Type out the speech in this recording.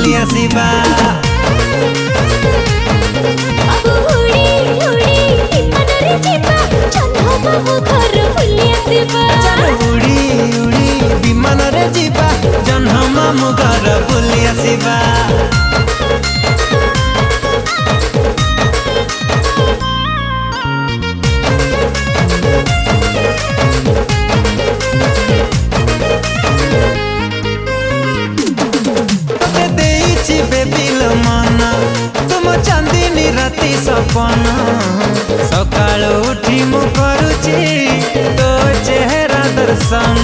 बुली आसीबा। बाबू उड़ी उड़ी विमानरे जिबा जह्न मामु घर बुली आसीबा। उड़ी उड़ी विमान रे जीवा जह्न मामु घर बुली आसीबा। तुम चांदनी राति सपना सकाल उठी मु करुची तो चेहरा दर्शन।